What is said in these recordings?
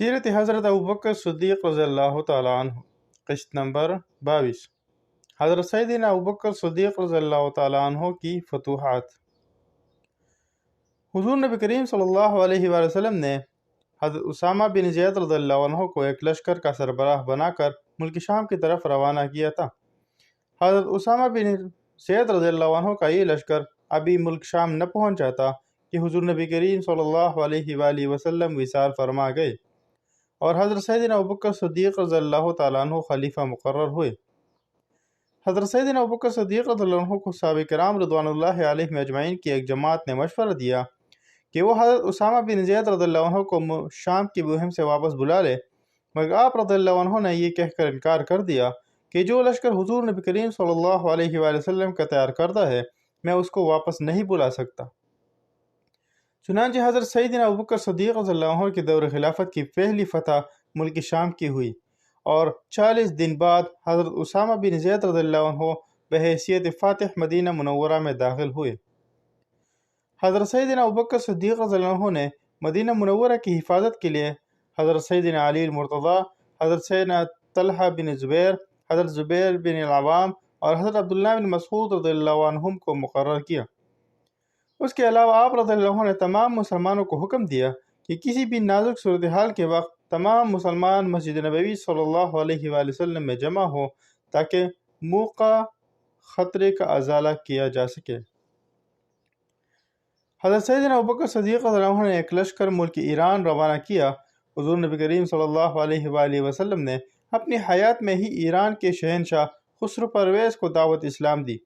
سیرت حضرت ابوبکر صدیق رضی اللہ تعالیٰ عنہ، قسط نمبر 22۔ حضرت سیدنا ابوبکر صدیق رضی اللہ تعالیٰ عنہ کی فتوحات۔ حضور نبی کریم صلی اللہ علیہ وآلہ وسلم نے حضرت اسامہ بن زید رضی اللہ عنہ کو ایک لشکر کا سربراہ بنا کر ملک شام کی طرف روانہ کیا تھا۔ حضرت اسامہ بن زید رضی اللہ عنہ کا یہ لشکر ابھی ملک شام نہ پہنچا تھا کہ حضور نبی کریم صلی اللہ علیہ وآلہ وسلم وصال فرما گئے اور حضرت سیدنا ابوبکر صدیق رضی اللہ تعالیٰ عنہ خلیفہ مقرر ہوئے۔ حضرت سیدنا ابوبکر صدیق رضی اللہ عنہ کو صحابہ کرام رضوان اللہ علیہم اجمعین کی ایک جماعت نے مشورہ دیا کہ وہ حضرت اسامہ بن زید رضی اللہ عنہ کو شام کی مہم سے واپس بلا لے، مگر آپ رضی اللہ عنہ نے یہ کہہ کر انکار کر دیا کہ جو لشکر حضور نبی کریم صلی اللہ علیہ وآلہ وسلم کا تیار کردہ ہے، میں اس کو واپس نہیں بلا سکتا۔ چنانچہ حضرت سیدنا ابوبکر صدیق رضی اللہ عنہ کے دور خلافت کی پہلی فتح ملک شام کی ہوئی اور 40 دن بعد حضرت اسامہ بن زید رضی اللہ عنہ بحیثیت فاتح مدینہ منورہ میں داخل ہوئے۔ حضرت سیدنا ابوبکر صدیق رضی اللہ عنہ نے مدینہ منورہ کی حفاظت کے لیے حضرت سیدنا علی المرتضیٰ، حضرت سیدنا طلحہ بن زبیر، حضرت زبیر بن العوام اور حضرت عبداللہ بن مسعود رضی اللہ عنہم کو مقرر کیا۔ اس کے علاوہ آپ رضی اللہ عنہ نے تمام مسلمانوں کو حکم دیا کہ کسی بھی نازک صورتحال کے وقت تمام مسلمان مسجد نبوی صلی اللہ علیہ وآلہ وسلم میں جمع ہوں تاکہ موقع خطرے کا ازالہ کیا جا سکے۔ حضرت سیدنا ابوبکر صدیق رضی اللہ عنہ نے ایک لشکر ملک ایران روانہ کیا۔ حضور نبی کریم صلی اللہ علیہ وآلہ وسلم نے اپنی حیات میں ہی ایران کے شہنشاہ خسرو پرویز کو دعوت اسلام دی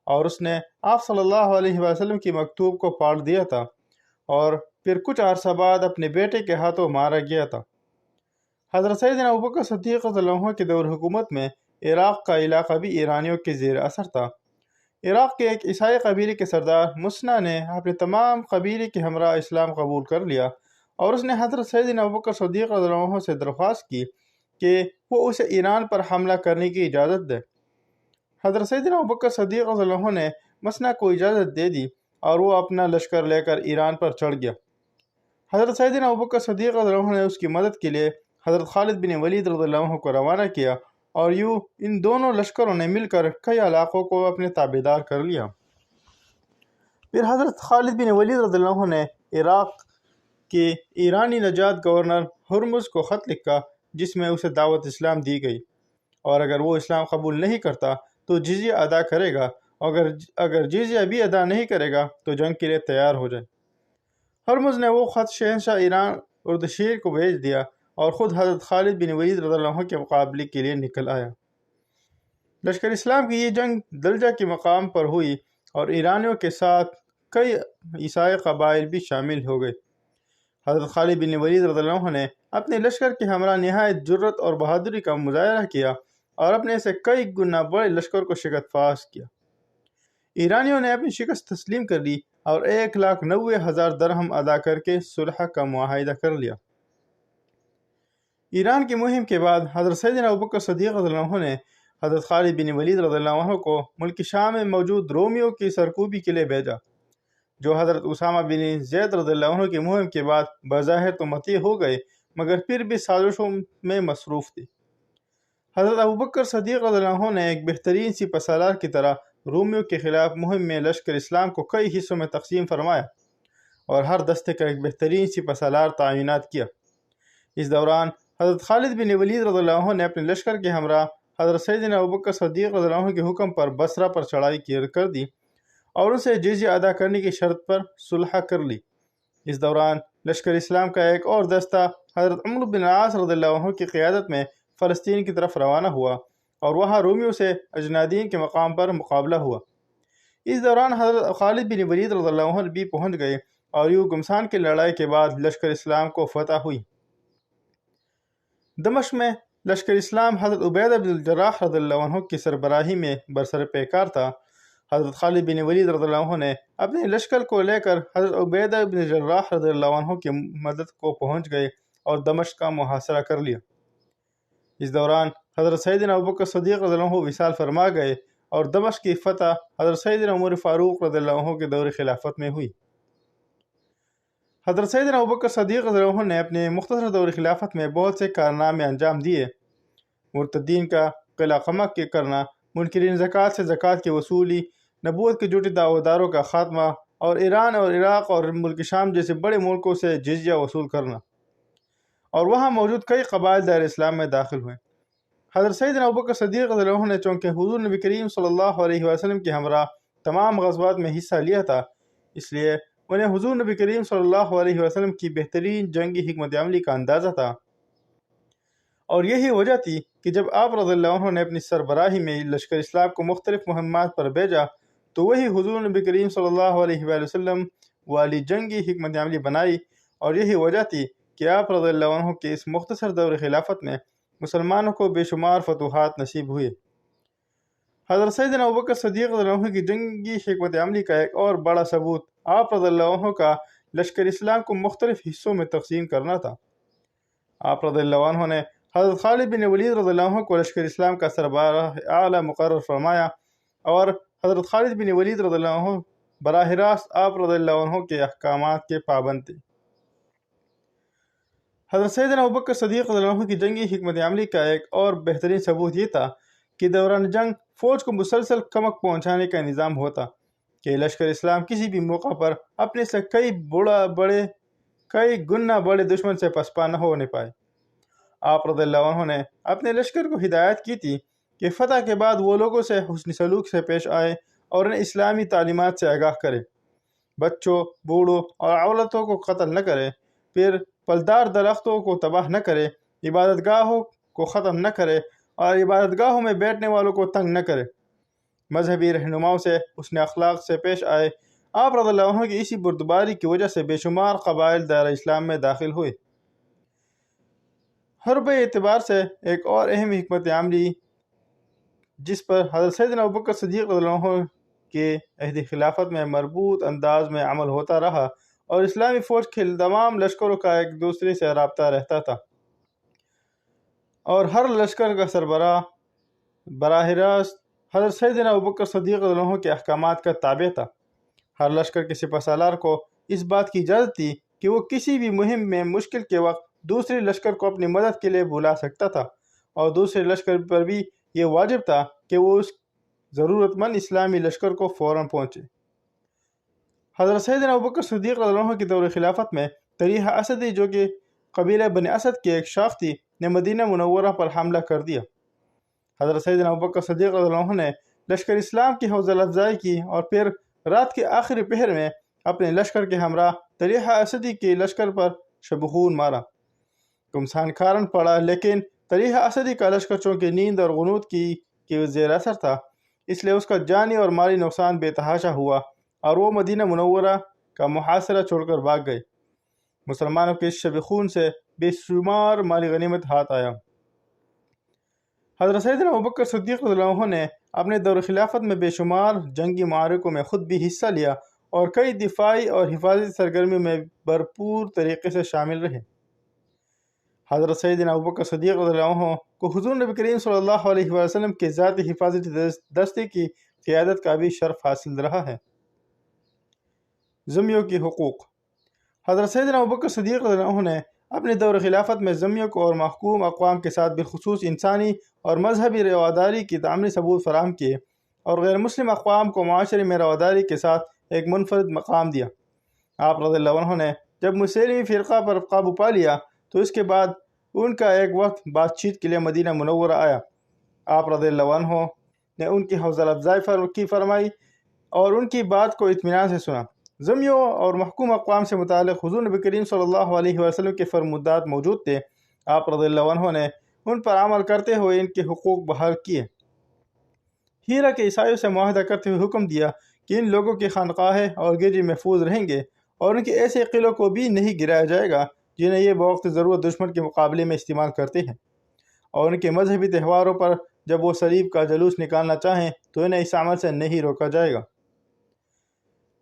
اور اس نے آپ صلی اللہ علیہ وسلم کی مکتوب کو پاڑ دیا تھا اور پھر کچھ عرصہ بعد اپنے بیٹے کے ہاتھوں مارا گیا تھا۔ حضرت سیدنا ابوبکر صدیق رضی اللہ عنہ کے دور حکومت میں عراق کا علاقہ بھی ایرانیوں کے زیر اثر تھا۔ عراق کے ایک عیسائی قبیلے کے سردار مسنا نے اپنے تمام قبیلے کے ہمراہ اسلام قبول کر لیا اور اس نے حضرت سیدنا ابوبکر صدیق رضی اللہ عنہ سے درخواست کی کہ وہ اسے ایران پر حملہ کرنے کی اجازت دے۔ حضرت سیدنا ابوبکر صدیق رضی اللہ عنہ نے مسنا کو اجازت دے دی اور وہ اپنا لشکر لے کر ایران پر چڑھ گیا۔ حضرت سیدنا ابوبکر صدیق رضی اللہ عنہ نے اس کی مدد کے لیے حضرت خالد بن ولید رضی اللہ عنہ کو روانہ کیا اور یوں ان دونوں لشکروں نے مل کر کئی علاقوں کو اپنے تابعدار کر لیا۔ پھر حضرت خالد بن ولید رضی اللہ عنہ نے عراق کے ایرانی نژاد گورنر ہرمز کو خط لکھا جس میں اسے دعوت اسلام دی گئی اور اگر وہ اسلام قبول نہیں کرتا تو جزیہ ادا کرے گا، اگر جزیہ بھی ادا نہیں کرے گا تو جنگ کے لیے تیار ہو جائے۔ ہرمز نے وہ خط شہنشاہ ایران اردشیر کو بھیج دیا اور خود حضرت خالد بن ولید رضی اللہ عنہ کے مقابلے کے لیے نکل آیا۔ لشکر اسلام کی یہ جنگ دلجہ کے مقام پر ہوئی اور ایرانیوں کے ساتھ کئی عیسائی قبائل بھی شامل ہو گئے۔ حضرت خالد بن ولید رضی اللہ عنہ نے اپنے لشکر کے ہمراہ نہایت جرت اور بہادری کا مظاہرہ کیا اور اپنے سے کئی گنا بڑے لشکر کو شکست فاش کیا۔ ایرانیوں نے اپنی شکست تسلیم کر لی اور 1,90,000 درہم ادا کر کے صلح کا معاہدہ کر لیا۔ ایران کی مہم کے بعد حضرت سیدنا ابوبکر صدیق رضی اللہ عنہ نے حضرت خالد بن ولید رضی اللہ عنہ کو ملک شام میں موجود رومیوں کی سرکوبی کے لیے بھیجا، جو حضرت اسامہ بن زید رضی اللہ عنہ کی مہم کے بعد بظاہر تو مطیع ہو گئے مگر پھر بھی سازشوں میں مصروف تھے۔ حضرت ابوبکر صدیق رضی اللہ عنہ نے ایک بہترین سپہ سالار کی طرح رومیوں کے خلاف مہم میں لشکر اسلام کو کئی حصوں میں تقسیم فرمایا اور ہر دستے کا ایک بہترین سپہ سالار تعینات کیا۔ اس دوران حضرت خالد بن ولید رضی اللہ عنہ نے اپنے لشکر کے ہمراہ حضرت سیدنا ابوبکر صدیق رضی اللہ عنہ کے حکم پر بصرہ پر چڑھائی کر دی اور اسے جزیہ ادا کرنے کی شرط پر صلح کر لی۔ اس دوران لشکر اسلام کا ایک اور دستہ حضرت عمرو بن العاص رضی اللہ عنہ کی قیادت میں فلسطین کی طرف روانہ ہوا اور وہاں رومیوں سے اجنادین کے مقام پر مقابلہ ہوا۔ اس دوران حضرت خالد بن ولید رضی اللہ عنہ بھی پہنچ گئے اور یوں گمسان کی لڑائی کے بعد لشکر اسلام کو فتح ہوئی۔ دمشق میں لشکر اسلام حضرت عبیدہ بن الجراح رضی اللہ عنہ کی سربراہی میں برسر پیکار تھا۔ حضرت خالد بن ولید رضی اللہ عنہ نے اپنے لشکر کو لے کر حضرت عبیدہ بن الجراح رضی اللہ عنہ کی مدد کو پہنچ گئے اور دمشق کا محاصرہ کر لیا۔ اس دوران حضرت سیدنا ابوبکر صدیق رضی اللہ عنہ وصال فرما گئے اور دمشق کی فتح حضرت سیدنا عمر فاروق رضی اللہ عنہ کے دور خلافت میں ہوئی۔ حضرت سیدنا ابوبکر صدیق رضی اللہ عنہ نے اپنے مختصر دور خلافت میں بہت سے کارنامے انجام دیے۔ مرتدین کا قلع قمع کرنا، منکرین زکوٰۃ سے زکوٰۃ کی وصولی، نبوت کے جھوٹے دعویداروں کا خاتمہ، اور ایران اور عراق اور ملک شام جیسے بڑے ملکوں سے جزیہ وصول کرنا، اور وہاں موجود کئی قبائل دائرہ اسلام میں داخل ہوئے۔ حضرت سیدنا ابوبکر صدیق رضی اللہ عنہ نے چونکہ حضور نبی کریم صلی اللہ علیہ وسلم کے ہمراہ تمام غزوات میں حصہ لیا تھا، اس لیے انہیں حضور نبی کریم صلی اللہ علیہ وسلم کی بہترین جنگی حکمت عملی کا اندازہ تھا، اور یہی وجہ تھی کہ جب آپ رضی اللہ عنہ نے اپنی سربراہی میں لشکر اسلام کو مختلف مہمات پر بھیجا تو وہی حضور نبی کریم صلی اللہ علیہ وآلہ وسلم والی جنگی حکمت عملی بنائی، اور یہی وجہ تھی کہ آپ رضی اللہ عنہ کے اس مختصر دور خلافت میں مسلمانوں کو بے شمار فتوحات نصیب ہوئے۔ حضرت سیدنا ابوبکر صدیق رضی اللہ عنہ کی جنگی حکمت عملی کا ایک اور بڑا ثبوت آپ رضی اللہ عنہ کا لشکر اسلام کو مختلف حصوں میں تقسیم کرنا تھا۔ آپ رضی اللہ عنہ نے حضرت خالد بن ولید رضی اللہ عنہ کو لشکر اسلام کا سربراہ اعلیٰ مقرر فرمایا، اور حضرت خالد بن ولید رضی اللہ عنہ براہ راست آپ رضی اللہ عنہ کے احکامات کے پابند تھے۔ حضرت سیدنا ابوبکر صدیق رضی اللہ عنہ کی جنگی حکمت عملی کا ایک اور بہترین ثبوت یہ تھا کہ دوران جنگ فوج کو مسلسل کمک پہنچانے کا نظام ہوتا کہ لشکر اسلام کسی بھی موقع پر اپنے سے کئی گنا بڑے دشمن سے پسپا نہ ہونے پائے۔ آپ رضی اللہ عنہ نے اپنے لشکر کو ہدایت کی تھی کہ فتح کے بعد وہ لوگوں سے حسن سلوک سے پیش آئے اور انہیں اسلامی تعلیمات سے آگاہ کرے، بچوں، بوڑھوں اور عورتوں کو قتل نہ کرے، پھر پھلدار درختوں کو تباہ نہ کرے، عبادت گاہوں کو ختم نہ کرے اور عبادت گاہوں میں بیٹھنے والوں کو تنگ نہ کرے، مذہبی رہنماؤں سے حسن اخلاق سے پیش آئے۔ آپ رضی اللہ عنہ کی اسی بردباری کی وجہ سے بے شمار قبائل دائرہ اسلام میں داخل ہوئے۔ حرب اعتبار سے ایک اور اہم حکمت عملی جس پر حضرت سیدنا ابوبکر صدیق رضی اللہ عنہ کے عہد خلافت میں مربوط انداز میں عمل ہوتا رہا، اور اسلامی فوج کے تمام لشکروں کا ایک دوسرے سے رابطہ رہتا تھا، اور ہر لشکر کا سربراہ براہ راست حضرت سیدنا ابوبکر صدیق رضی اللہ عنہ کے احکامات کا تابع تھا۔ ہر لشکر کے سپہ سالار کو اس بات کی اجازت تھی کہ وہ کسی بھی مہم میں مشکل کے وقت دوسرے لشکر کو اپنی مدد کے لیے بلا سکتا تھا، اور دوسرے لشکر پر بھی یہ واجب تھا کہ وہ اس ضرورت مند اسلامی لشکر کو فوراً پہنچے۔ حضرت سیدنا ابوبکر صدیق رضی اللہ عنہ کی دور خلافت میں طریحہ اسدی، جو کہ قبیلہ بن اسد کی ایک شاخ تھی، نے مدینہ منورہ پر حملہ کر دیا۔ حضرت سیدنا ابوبکر صدیق رضی اللہ عنہ نے لشکر اسلام کی حوصلہ افزائی کی، اور پھر رات کے آخری پہر میں اپنے لشکر کے ہمراہ طریحہ اسدی کے لشکر پر شبخون مارا۔ گمسان کھارن پڑا، لیکن طریحہ اسدی کا لشکر چونکہ نیند اور غنود کی زیر اثر تھا، اس لیے اس کا جانی اور مالی نقصان بے تحاشا ہوا، اور وہ مدینہ منورہ کا محاصرہ چھوڑ کر بھاگ گئے۔ مسلمانوں کے اس شبخون سے بے شمار مالی غنیمت ہاتھ آیا۔ حضرت سیدنا ابوبکر صدیق رضی اللہ عنہ نے اپنے دور خلافت میں بے شمار جنگی معرکوں میں خود بھی حصہ لیا، اور کئی دفاعی اور حفاظتی سرگرمیوں میں بھرپور طریقے سے شامل رہے۔ حضرت سیدنا ابوبکر صدیق رضی اللہ عنہ کو حضور نبی کریم صلی اللہ علیہ وسلم کے ذاتی حفاظتی دستے کی قیادت کا بھی شرف حاصل رہا ہے۔ ذمیوں کی حقوق۔ حضرت سیدنا ابوبکر صدیق رضی اللہ عنہ نے اپنے دور خلافت میں ذمیوں کو اور محکوم اقوام کے ساتھ بالخصوص انسانی اور مذہبی رواداری کی تعمیری ثبوت فراہم کیے، اور غیر مسلم اقوام کو معاشرے میں رواداری کے ساتھ ایک منفرد مقام دیا۔ آپ رضی اللہ عنہ نے جب مسلمی فرقہ پر قابو پا لیا تو اس کے بعد ان کا ایک وقت بات چیت کے لیے مدینہ منورہ آیا۔ آپ رضی اللہ عنہ نے ان کی حوصلہ افزائی فرمائی اور ان کی بات کو اطمینان سے سنا۔ ذمیوں اور محکوم اقوام سے متعلق حضور نبی کریم صلی اللہ علیہ وسلم کے فرمودات موجود تھے۔ آپ رضی اللہ عنہ نے ان پر عمل کرتے ہوئے ان کے حقوق بحال کیے۔ ہیرا کے عیسائیوں سے معاہدہ کرتے ہوئے حکم دیا کہ ان لوگوں کی خانقاہیں اور گرجے محفوظ رہیں گے، اور ان کے ایسے قلعوں کو بھی نہیں گرایا جائے گا جنہیں یہ بوقت ضرورت دشمن کے مقابلے میں استعمال کرتے ہیں، اور ان کے مذہبی تہواروں پر جب وہ صلیب کا جلوس نکالنا چاہیں تو انہیں اس عمل سے نہیں روکا جائے گا۔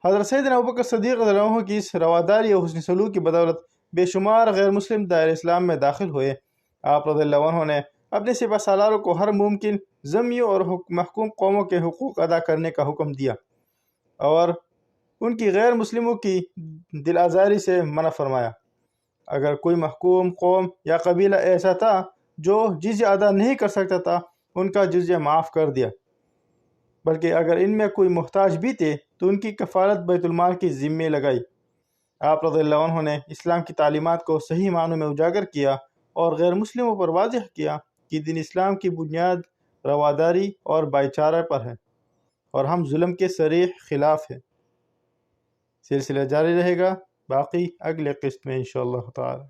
حضرت سیدنا ابوبکر صدیق رضی اللہ عنہ کی اس رواداری اور حسن سلوک کی بدولت بے شمار غیر مسلم دائرہ اسلام میں داخل ہوئے۔ آپ رضی اللہ عنہ نے اپنے سپہ سالاروں کو ہر ممکن ذمیوں اور محکوم قوموں کے حقوق ادا کرنے کا حکم دیا، اور ان کی غیر مسلموں کی دل آزاری سے منع فرمایا۔ اگر کوئی محکوم قوم یا قبیلہ ایسا تھا جو جزیہ ادا نہیں کر سکتا تھا، ان کا جزیہ معاف کر دیا، بلکہ اگر ان میں کوئی محتاج بھی تھے تو ان کی کفالت بیت المال کی ذمے لگائی۔ آپ رضی اللہ عنہ نے اسلام کی تعلیمات کو صحیح معنوں میں اجاگر کیا اور غیر مسلموں پر واضح کیا کہ دین اسلام کی بنیاد رواداری اور بھائی چارہ پر ہے، اور ہم ظلم کے صریح خلاف ہیں۔ سلسلہ جاری رہے گا، باقی اگلے قسط میں انشاءاللہ تعالی۔